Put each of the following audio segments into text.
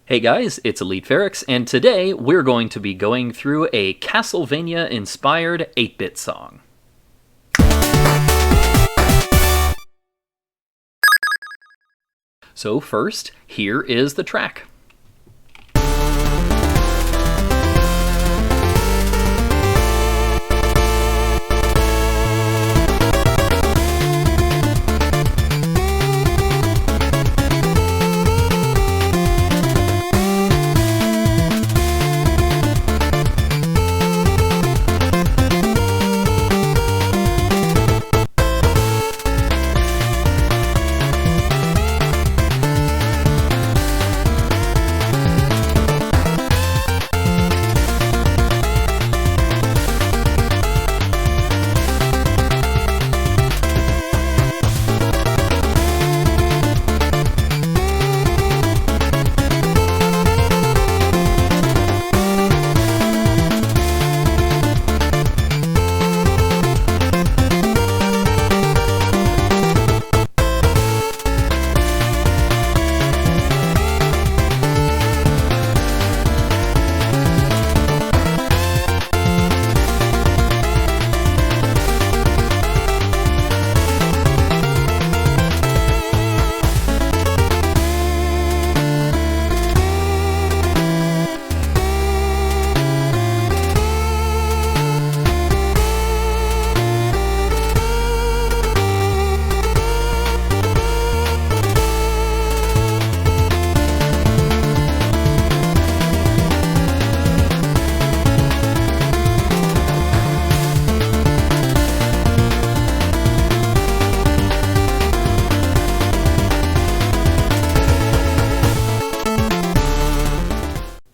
Hey guys, it's EliteFerrex, and today we're going to be going through a Castlevania-inspired 8-bit song. So first, here is the track.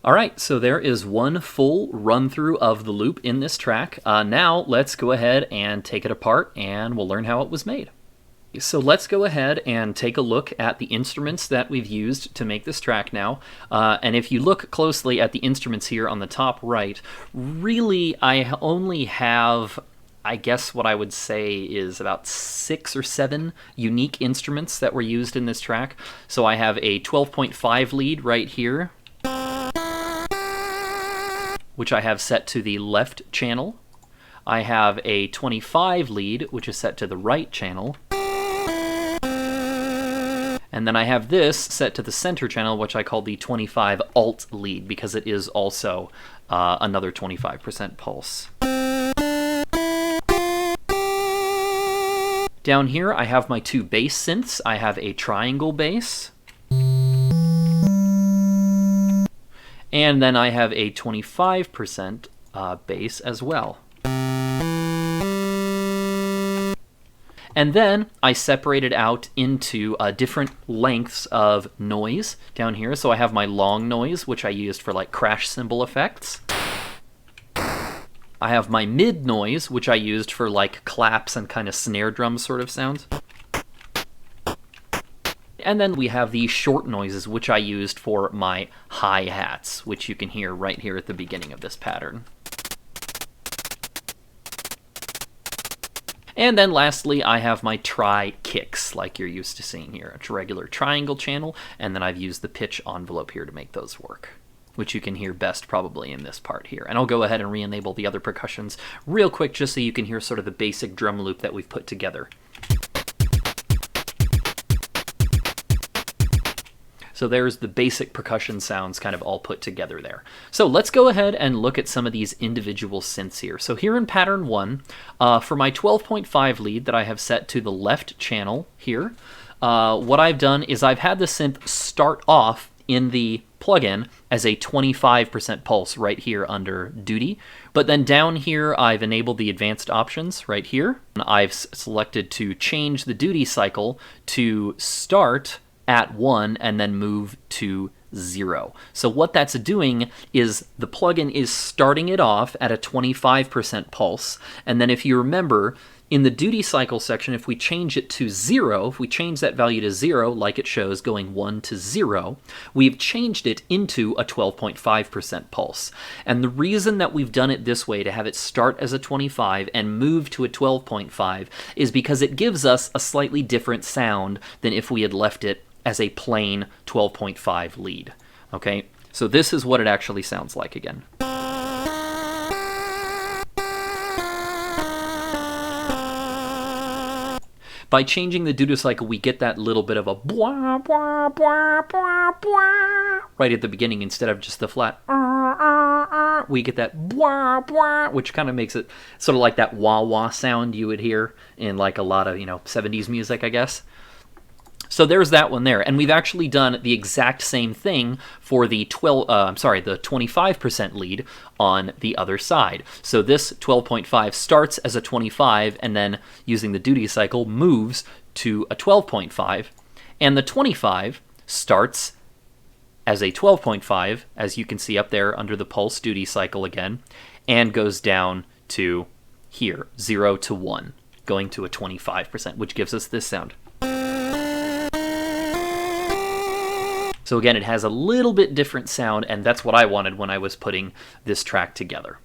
Alright, so there is one full run-through of the loop in this track. Now let's go ahead and take it apart and we'll learn how it was made. So let's go ahead and take a look at the instruments that we've used to make this track now. And if you look closely at the instruments here on the top right, really I only have, I guess what I would say is about 6 or 7 unique instruments that were used in this track. So I have a 12.5 lead right here, which I have set to the left channel. I have a 25 lead, which is set to the right channel. And then I have this set to the center channel, which I call the 25 alt lead, because it is also another 25% pulse. Down here I have my 2 bass synths. I have a triangle bass, and then I have a 25% bass as well. And then I separated out into different lengths of noise down here. So I have my long noise, which I used for like crash cymbal effects. I have my mid noise, which I used for like claps and kind of snare drum sort of sounds. And then we have the short noises, which I used for my hi-hats, which you can hear right here at the beginning of this pattern. And then lastly, I have my tri-kicks, like you're used to seeing here. It's a regular triangle channel, and then I've used the pitch envelope here to make those work, which you can hear best probably in this part here. And I'll go ahead and re-enable the other percussions real quick just so you can hear sort of the basic drum loop that we've put together. So there's the basic percussion sounds kind of all put together there. So let's go ahead and look at some of these individual synths here. So here in pattern 1, for my 12.5 lead that I have set to the left channel here, what I've done is I've had the synth start off in the plugin as a 25% pulse right here under duty. But then down here I've enabled the advanced options right here. I've selected to change the duty cycle to start at 1 and then move to 0. So what that's doing is the plugin is starting it off at a 25% pulse, and then if you remember, in the duty cycle section, if we change it to 0, if we change that value to 0, like it shows going 1 to 0, we've changed it into a 12.5% pulse. And the reason that we've done it this way, to have it start as a 25 and move to a 12.5, is because it gives us a slightly different sound than if we had left it as a plain 12.5 lead. Okay, so this is what it actually sounds like again. By changing the due-to cycle, we get that little bit of a bwah, bwah, bwah, bwah, bwah, right at the beginning instead of just the flat. We get that bwah, bwah, which kind of makes it sort of like that wah-wah sound you would hear in like a lot of 70s music, I guess. So there's that one there, and we've actually done the exact same thing for the 25% lead on the other side. So this 12.5 starts as a 25, and then using the duty cycle moves to a 12.5, and the 25 starts as a 12.5, as you can see up there under the pulse duty cycle again, and goes down to here, 0 to 1, going to a 25%, which gives us this sound. So again, it has a little bit different sound, and that's what I wanted when I was putting this track together.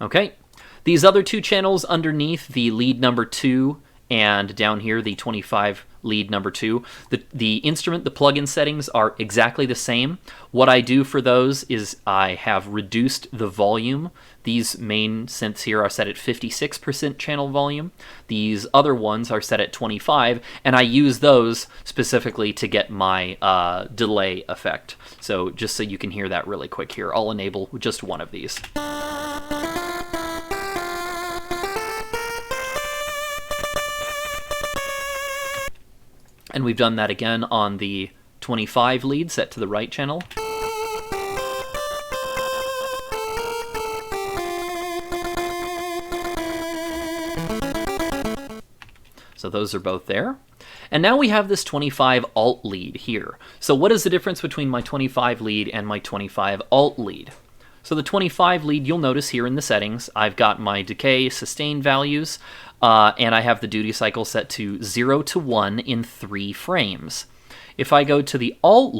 Okay, these other two channels underneath, the lead number 2 and down here the 25 lead number 2, the instrument, the plugin settings are exactly the same. What I do for those is I have reduced the volume. These main synths here are set at 56% channel volume. These other ones are set at 25, and I use those specifically to get my delay effect. So just so you can hear that really quick here, I'll enable just one of these. And we've done that again on the 25 lead set to the right channel. So those are both there. And now we have this 25 alt lead here. So what is the difference between my 25 lead and my 25 alt lead? So the 25 lead, you'll notice here in the settings, I've got my decay sustain values, and I have the duty cycle set to 0 to 1 in 3 frames. If I go to the alt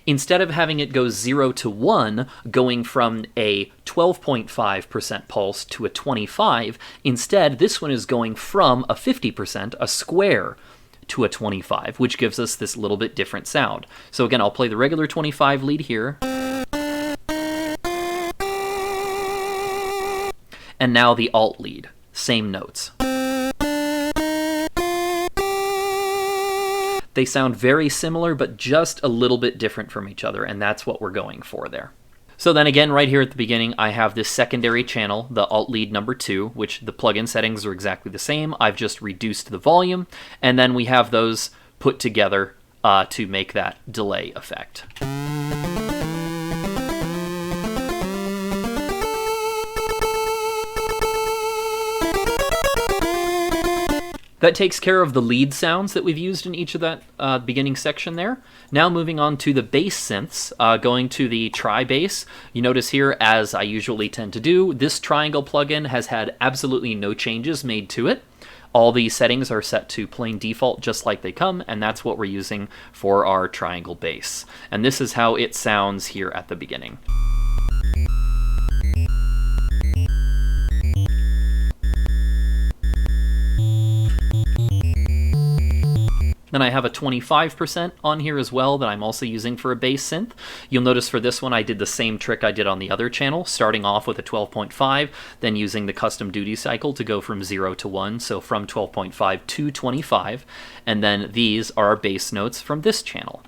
instead of having it go 0 to 1, going from a 12.5% pulse to a 25, instead this one is going from a 50%, a square, to a 25, which gives us this little bit different sound. So again, I'll play the regular 25 lead here. And now the alt lead, same notes. They sound very similar, but just a little bit different from each other, and that's what we're going for there. So then again, right here at the beginning, I have this secondary channel, the alt lead number 2, which the plugin settings are exactly the same. I've just reduced the volume, and then we have those put together to make that delay effect. That takes care of the lead sounds that we've used in each of that beginning section there. Now moving on to the bass synths, going to the tri-bass. You notice here, as I usually tend to do, this triangle plugin has had absolutely no changes made to it. All the settings are set to plain default just like they come, and that's what we're using for our triangle bass. And this is how it sounds here at the beginning. Then I have a 25% on here as well that I'm also using for a bass synth. You'll notice for this one I did the same trick I did on the other channel, starting off with a 12.5, then using the custom duty cycle to go from 0 to 1, so from 12.5 to 25, and then these are our bass notes from this channel.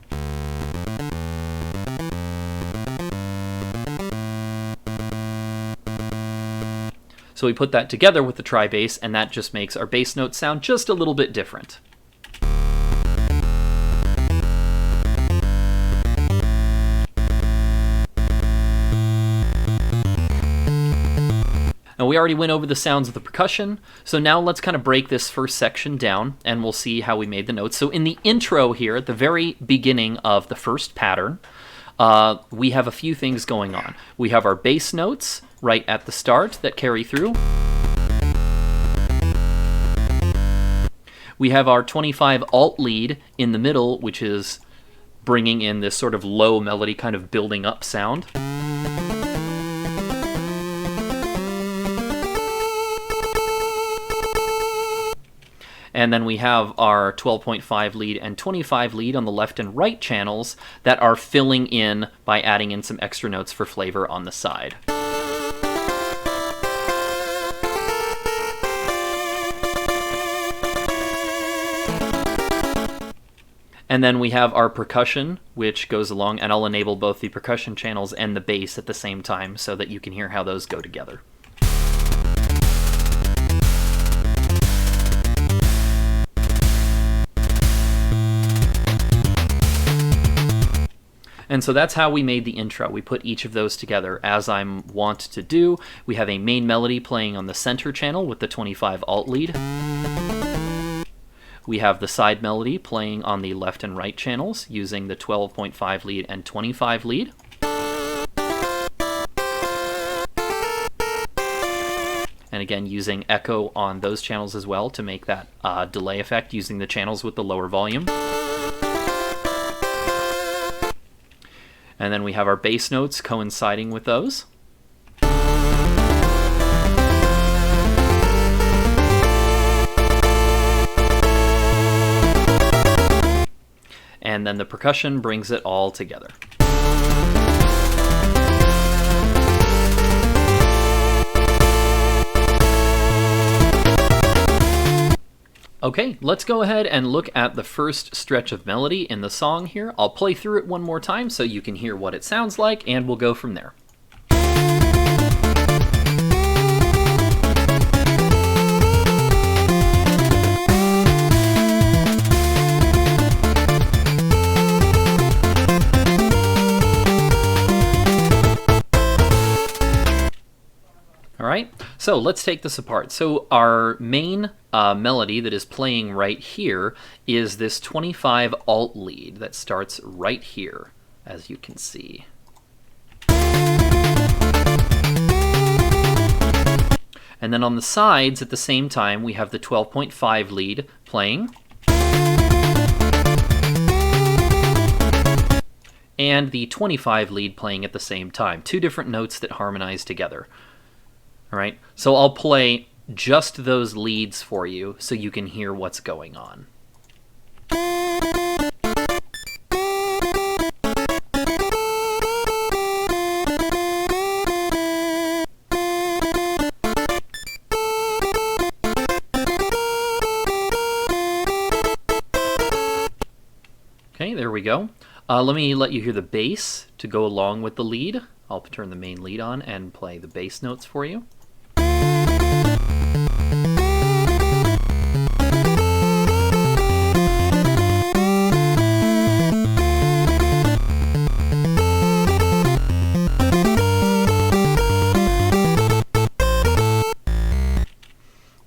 So we put that together with the tri-bass, and that just makes our bass notes sound just a little bit different. Now we already went over the sounds of the percussion, so now let's kind of break this first section down and we'll see how we made the notes. So in the intro here, at the very beginning of the first pattern, we have a few things going on. We have our bass notes right at the start that carry through. We have our 25 alt lead in the middle, which is bringing in this sort of low melody, kind of building up sound. And then we have our 12.5 lead and 25 lead on the left and right channels that are filling in by adding in some extra notes for flavor on the side. And then we have our percussion, which goes along, and I'll enable both the percussion channels and the bass at the same time so that you can hear how those go together. And so that's how we made the intro. We put each of those together as I'm wont to do. We have a main melody playing on the center channel with the 25 alt lead. We have the side melody playing on the left and right channels using the 12.5 lead and 25 lead. And again, using echo on those channels as well to make that delay effect using the channels with the lower volume. And then we have our bass notes coinciding with those. And then the percussion brings it all together. Okay, let's go ahead and look at the first stretch of melody in the song here. I'll play through it one more time so you can hear what it sounds like, and we'll go from there. Alright, so let's take this apart. So our main melody that is playing right here is this 25 alt lead that starts right here, as you can see. And then on the sides at the same time we have the 12.5 lead playing. And the 25 lead playing at the same time. Two different notes that harmonize together. All right, so I'll play just those leads for you so you can hear what's going on. Okay, there we go. Let me let you hear the bass to go along with the lead. I'll turn the main lead on and play the bass notes for you.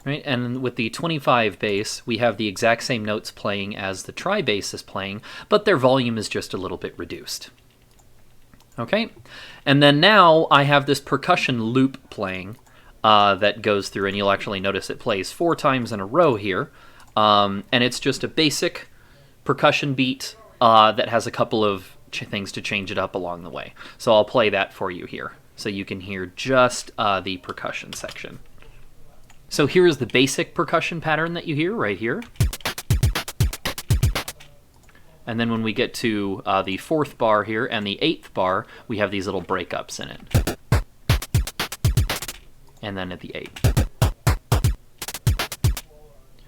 Right, and with the 25 bass, we have the exact same notes playing as the tri-bass is playing, but their volume is just a little bit reduced. Okay, and then now I have this percussion loop playing that goes through, and you'll actually notice it plays 4 times in a row here, and it's just a basic percussion beat that has a couple of things to change it up along the way. So I'll play that for you here, so you can hear just the percussion section. So here is the basic percussion pattern that you hear right here. And then when we get to the 4th bar here and the 8th bar, we have these little breakups in it. And then at the 8th.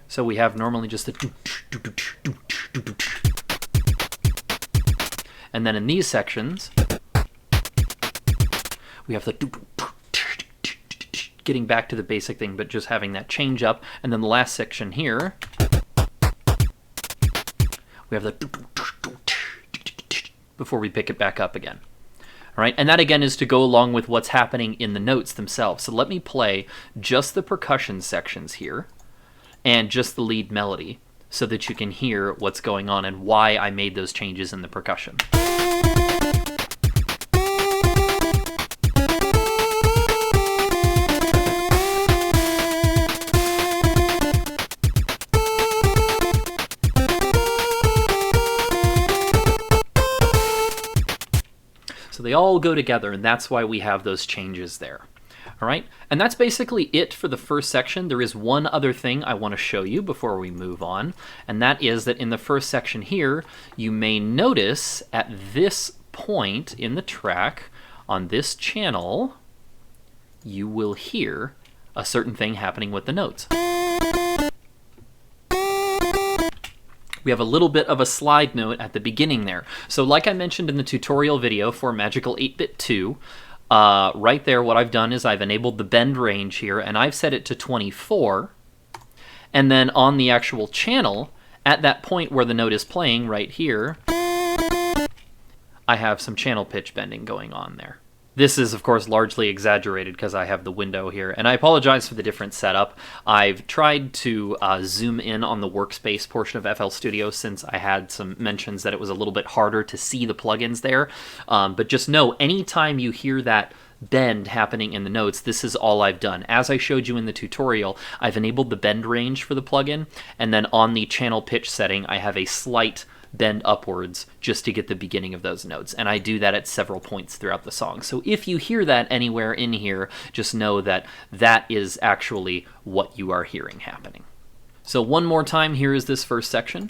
So we have normally just the... And then in these sections, we have the... Getting back to the basic thing, but just having that change up. And then the last section here, we have the before we pick it back up again. All right, and that again is to go along with what's happening in the notes themselves. So let me play just the percussion sections here and just the lead melody so that you can hear what's going on and why I made those changes in the percussion. So they all go together, and that's why we have those changes there. All right, and that's basically it for the first section. There is one other thing I want to show you before we move on, and that is that in the first section here, you may notice at this point in the track on this channel, you will hear a certain thing happening with the notes. We have a little bit of a slide note at the beginning there. So like I mentioned in the tutorial video for Magical 8-Bit 2, right there what I've done is I've enabled the bend range here, and I've set it to 24. And then on the actual channel, at that point where the note is playing right here, I have some channel pitch bending going on there. This is, of course, largely exaggerated because I have the window here, and I apologize for the different setup. I've tried to zoom in on the workspace portion of FL Studio since I had some mentions that it was a little bit harder to see the plugins there. But just know, anytime you hear that bend happening in the notes, this is all I've done. As I showed you in the tutorial, I've enabled the bend range for the plugin, and then on the channel pitch setting, I have a slight bend upwards just to get the beginning of those notes, and I do that at several points throughout the song. So if you hear that anywhere in here, just know that that is actually what you are hearing happening. So one more time, here is this first section.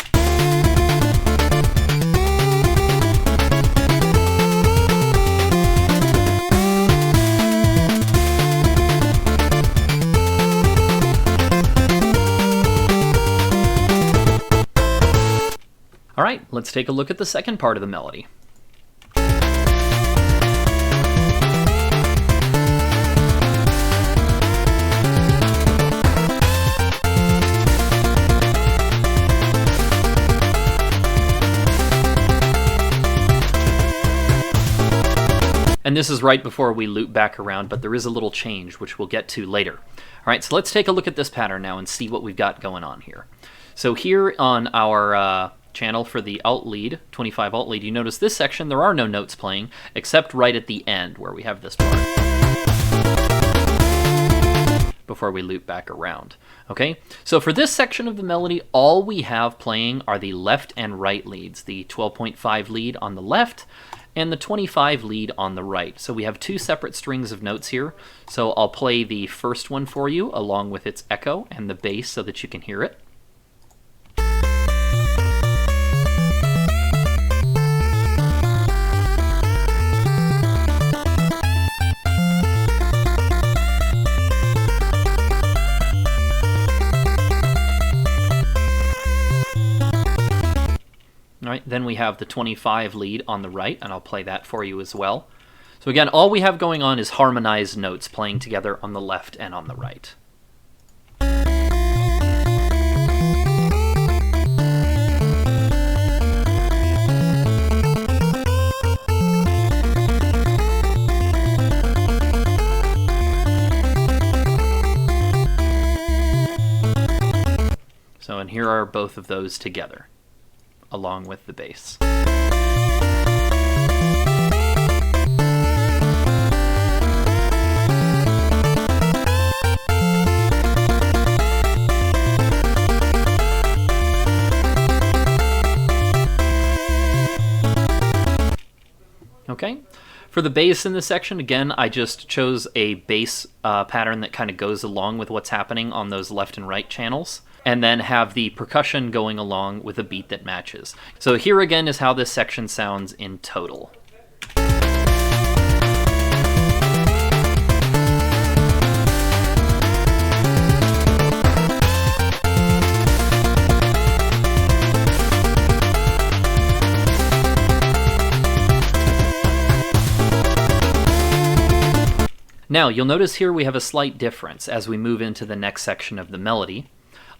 All right, let's take a look at the second part of the melody. And this is right before we loop back around, but there is a little change, which we'll get to later. All right, so let's take a look at this pattern now and see what we've got going on here. So here on our channel for the alt lead, 25 alt lead, you notice this section there are no notes playing except right at the end where we have this part before we loop back around. Okay, so for this section of the melody, all we have playing are the left and right leads, the 12.5 lead on the left and the 25 lead on the right. So we have two separate strings of notes here. So I'll play the first one for you along with its echo and the bass so that you can hear it. All right, then we have the 25 lead on the right, and I'll play that for you as well. So again, all we have going on is harmonized notes playing together on the left and on the right. So, and here are both of those together, along with the bass. Okay, for the bass in this section, again, I just chose a bass pattern that kind of goes along with what's happening on those left and right channels, and then have the percussion going along with a beat that matches. So here again is how this section sounds in total. Now, you'll notice here we have a slight difference as we move into the next section of the melody.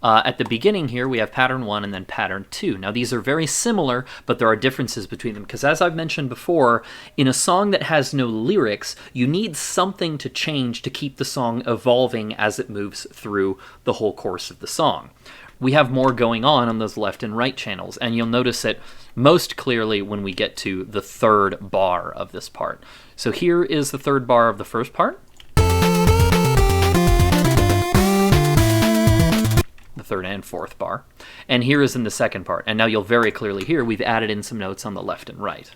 At the beginning here, we have pattern 1 and then pattern 2. Now, these are very similar, but there are differences between them, because as I've mentioned before, in a song that has no lyrics, you need something to change to keep the song evolving as it moves through the whole course of the song. We have more going on those left and right channels, and you'll notice it most clearly when we get to the third bar of this part. So here is the third bar of the first part. The third and fourth bar. And here is in the second part. And now you'll very clearly hear we've added in some notes on the left and right.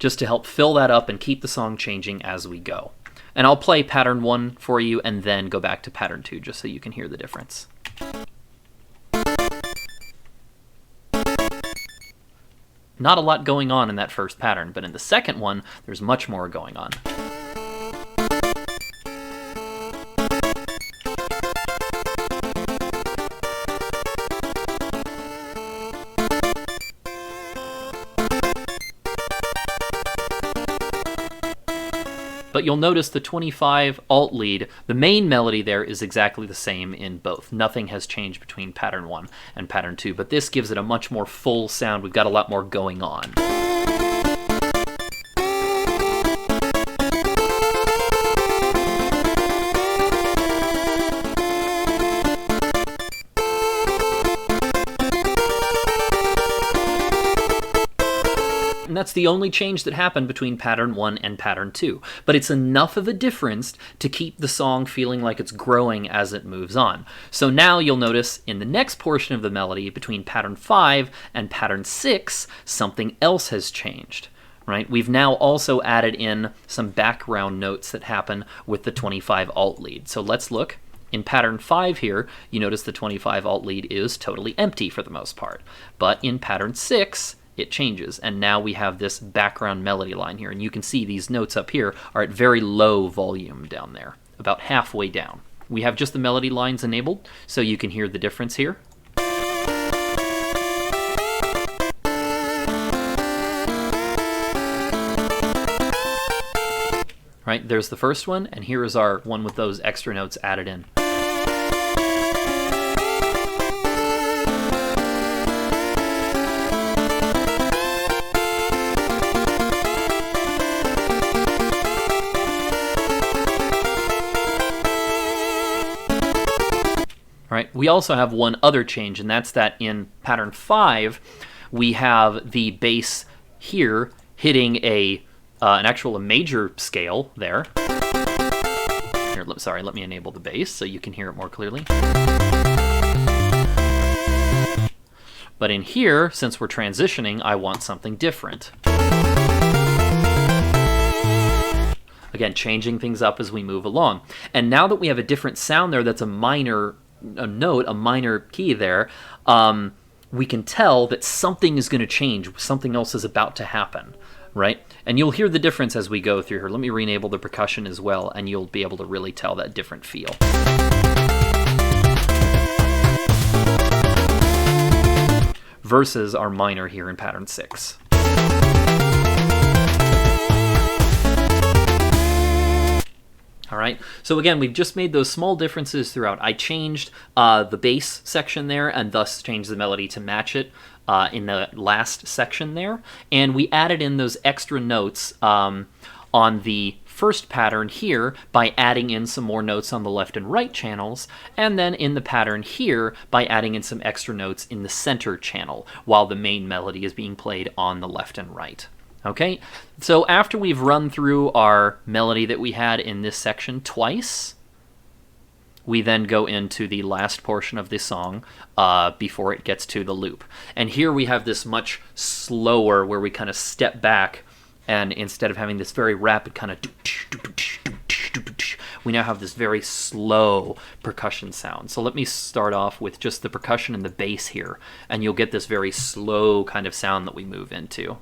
just to help fill that up and keep the song changing as we go. And I'll play pattern 1 for you and then go back to pattern 2 just so you can hear the difference. Not a lot going on in that first pattern, but in the second one, there's much more going on. But you'll notice the 25 alt lead, the main melody there is exactly the same in both. Nothing has changed between pattern 1 and pattern 2, but this gives it a much more full sound. We've got a lot more going on. And that's the only change that happened between pattern 1 and pattern 2. But it's enough of a difference to keep the song feeling like it's growing as it moves on. So now you'll notice in the next portion of the melody, between pattern 5 and pattern 6, something else has changed. Right? We've now also added in some background notes that happen with the 25 alt lead. So let's look. In pattern 5 here, you notice the 25 alt lead is totally empty for the most part. But in pattern 6, it changes, and now we have this background melody line here, and you can see these notes up here are at very low volume down there, about halfway down. We have just the melody lines enabled, so you can hear the difference here. Right, there's the first one, and here is our one with those extra notes added in. Right. We also have one other change, and that's that in pattern 5, we have the bass here hitting an major scale there. Here, sorry, let me enable the bass so you can hear it more clearly. But in here, since we're transitioning, I want something different. Again, changing things up as we move along. And now that we have a different sound there that's a minor note, a minor key there, we can tell that something is going to change. Something else is about to happen, right? And you'll hear the difference as we go through here. Let me re-enable the percussion as well, and you'll be able to really tell that different feel. Versus our minor here in pattern 6. All right, so again, we've just made those small differences throughout. I changed the bass section there and thus changed the melody to match it in the last section there. And we added in those extra notes on the first pattern here by adding in some more notes on the left and right channels, and then in the pattern here by adding in some extra notes in the center channel while the main melody is being played on the left and right. Okay, so after we've run through our melody that we had in this section twice, we then go into the last portion of the song before it gets to the loop. And here we have this much slower where we kind of step back, and instead of having this very rapid kind of we now have this very slow percussion sound. So let me start off with just the percussion and the bass here, and you'll get this very slow kind of sound that we move into.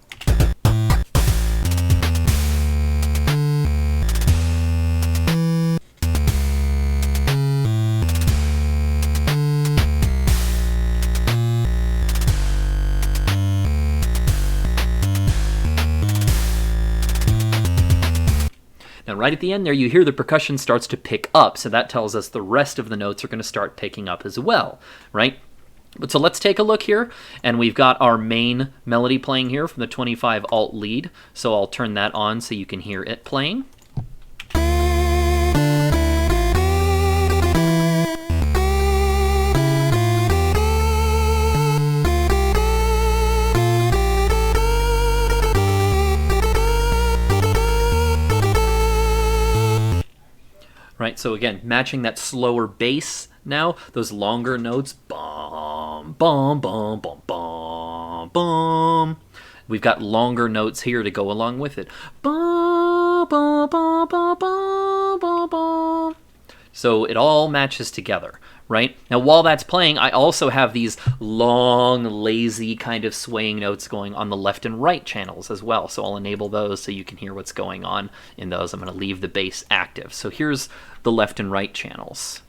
Now, right at the end there, you hear the percussion starts to pick up, so that tells us the rest of the notes are going to start picking up as well, right? But so let's take a look here, and we've got our main melody playing here from the 25 alt lead, so I'll turn that on so you can hear it playing. Right, so again, matching that slower bass now, those longer notes, bum, bum, bum, bum, bum, bum. We've got longer notes here to go along with it. Ba, ba, ba, ba, ba, ba, ba. So it all matches together, right? Now, while that's playing, I also have these long, lazy kind of swaying notes going on the left and right channels as well. So I'll enable those so you can hear what's going on in those. I'm going to leave the bass active. So here's the left and right channels.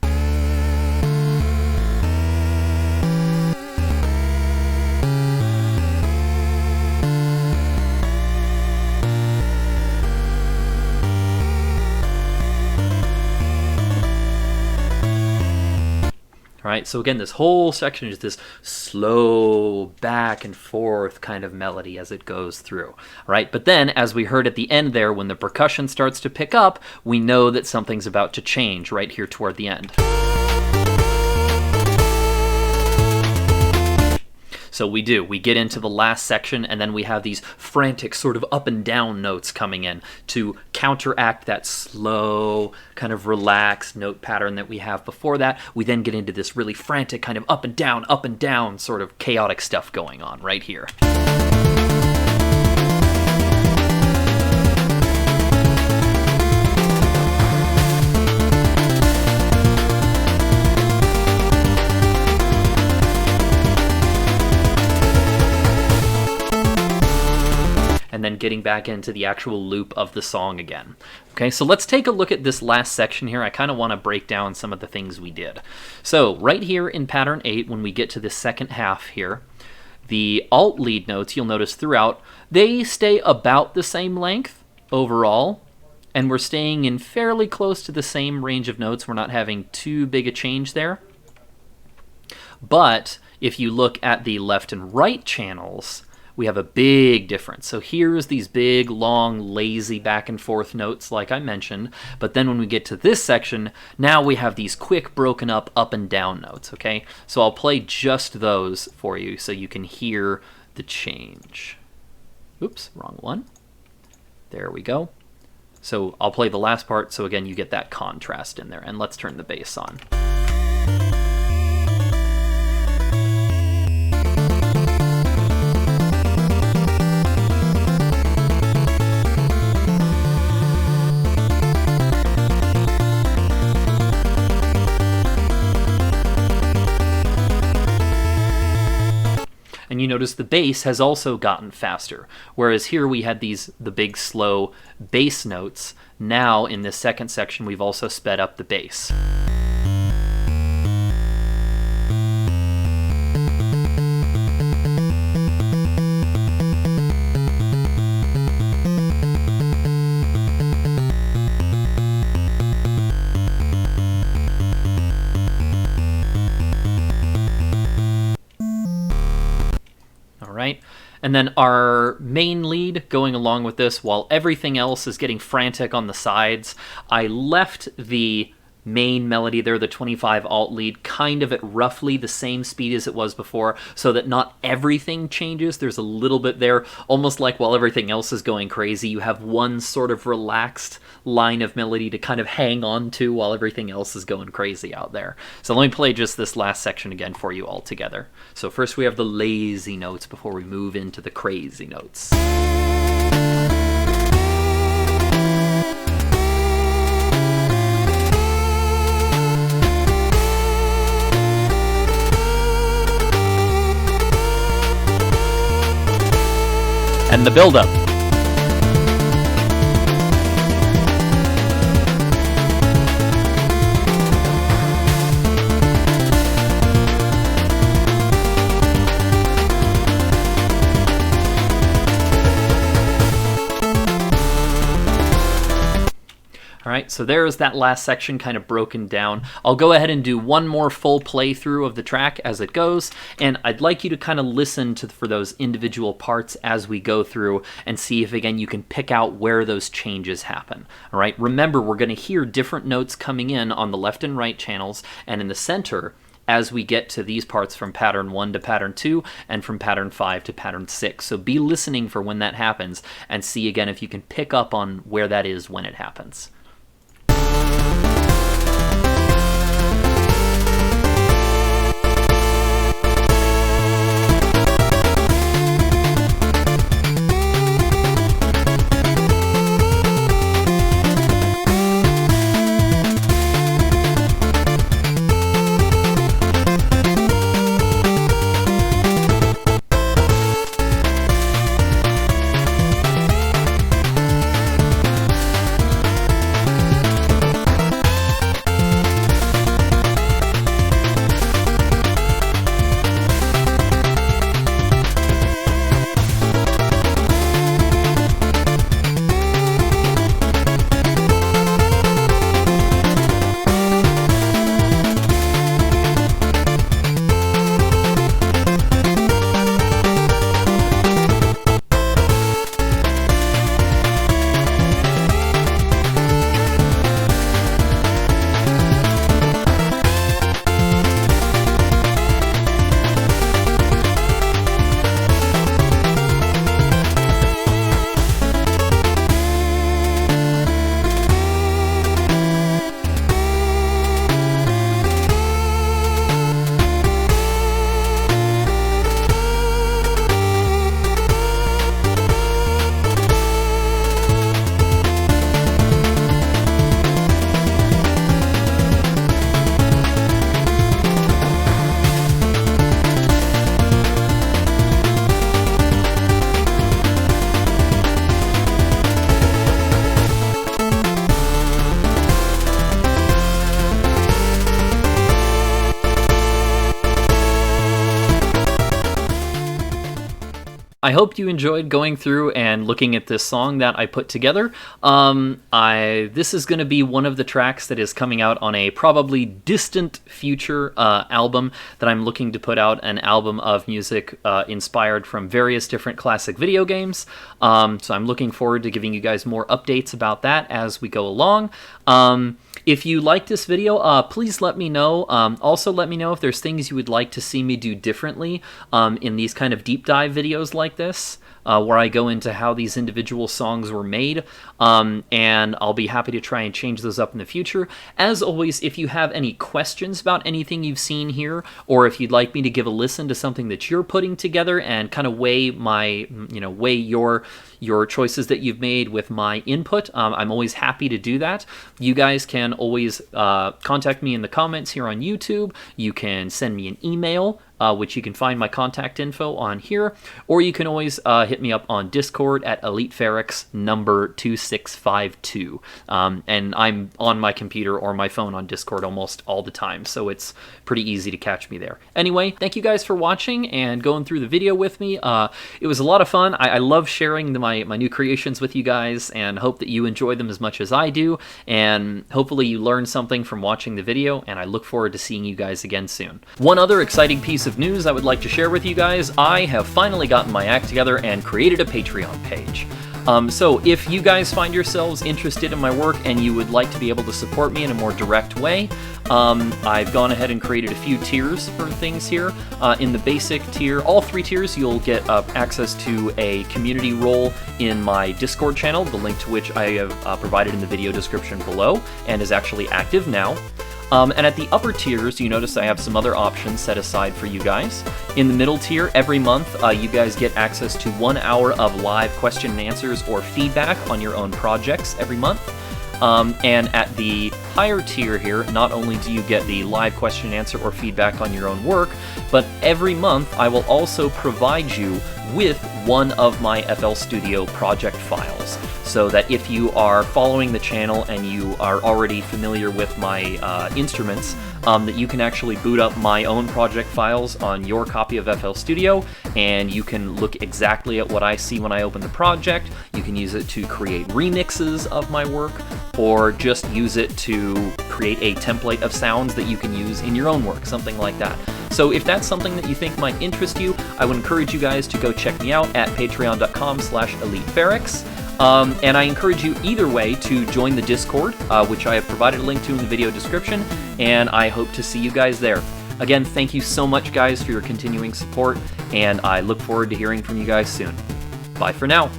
All right, so again, this whole section is this slow back and forth kind of melody as it goes through. All right, but then as we heard at the end there, when the percussion starts to pick up, we know that something's about to change right here toward the end. So we get into the last section, and then we have these frantic sort of up and down notes coming in to counteract that slow, kind of relaxed note pattern that we have before that. We then get into this really frantic kind of up and down sort of chaotic stuff going on right here. And then getting back into the actual loop of the song again. Okay, so let's take a look at this last section here. I kind of want to break down some of the things we did. So right here in pattern 8, when we get to the second half here, the alt lead notes, you'll notice throughout, they stay about the same length overall, and we're staying in fairly close to the same range of notes. We're not having too big a change there. But if you look at the left and right channels, we have a big difference. So here's these big, long, lazy back and forth notes like I mentioned, but then when we get to this section, now we have these quick broken up and down notes, okay? So I'll play just those for you so you can hear the change. Oops, wrong one. There we go. So I'll play the last part, so again you get that contrast in there, and let's turn the bass on. And you notice the bass has also gotten faster. Whereas here we had the big slow bass notes. Now in this second section we've also sped up the bass. Right? And then our main lead going along with this, while everything else is getting frantic on the sides, I left the main melody there, the 25 alt lead, kind of at roughly the same speed as it was before, so that not everything changes. There's a little bit there, almost like while everything else is going crazy, you have one sort of relaxed line of melody to kind of hang on to while everything else is going crazy out there. So let me play just this last section again for you all together. So first we have the lazy notes before we move into the crazy notes. And the build-up. Alright, so there's that last section kind of broken down. I'll go ahead and do one more full playthrough of the track as it goes, and I'd like you to kind of listen for those individual parts as we go through and see if, again, you can pick out where those changes happen. Alright, remember, we're going to hear different notes coming in on the left and right channels, and in the center, as we get to these parts from pattern 1 to pattern 2 and from pattern 5 to pattern 6. So be listening for when that happens and see, again, if you can pick up on where that is when it happens. I hope you enjoyed going through and looking at this song that I put together. This is going to be one of the tracks that is coming out on a probably distant future album that I'm looking to put out, an album of music inspired from various different classic video games. So I'm looking forward to giving you guys more updates about that as we go along. If you like this video, please let me know. Also, let me know if there's things you would like to see me do differently in these kind of deep dive videos like this, where I go into how these individual songs were made, and I'll be happy to try and change those up in the future. As always, if you have any questions about anything you've seen here, or if you'd like me to give a listen to something that you're putting together and kind of weigh your choices that you've made with my input, I'm always happy to do that. You guys can always contact me in the comments here on YouTube. You can send me an email, which you can find my contact info on here, or you can always hit me up on Discord at EliteFerrex number 2652. And I'm on my computer or my phone on Discord almost all the time, so it's pretty easy to catch me there. Anyway, thank you guys for watching and going through the video with me. It was a lot of fun. I love sharing my new creations with you guys, and hope that you enjoy them as much as I do, and hopefully you learned something from watching the video, and I look forward to seeing you guys again soon. One other exciting piece of news I would like to share with you guys: I have finally gotten my act together and created a Patreon page. So if you guys find yourselves interested in my work and you would like to be able to support me in a more direct way, I've gone ahead and created a few tiers for things here. In the basic tier, all 3 tiers, you'll get access to a community role in my Discord channel, the link to which I have provided in the video description below, and is actually active now. And at the upper tiers, you notice I have some other options set aside for you guys. In the middle tier, every month, you guys get access to 1 hour of live question and answers or feedback on your own projects every month. And at the higher tier here, not only do you get the live question and answer or feedback on your own work, but every month I will also provide you with one of my FL Studio project files, so that if you are following the channel and you are already familiar with my instruments, that you can actually boot up my own project files on your copy of FL Studio, and you can look exactly at what I see when I open the project. You can use it to create remixes of my work, or just use it to create a template of sounds that you can use in your own work, something like that. So if that's something that you think might interest you, I would encourage you guys to go check me out at patreon.com/EliteFerrex. And I encourage you either way to join the Discord, which I have provided a link to in the video description, and I hope to see you guys there. Again, thank you so much, guys, for your continuing support, and I look forward to hearing from you guys soon. Bye for now.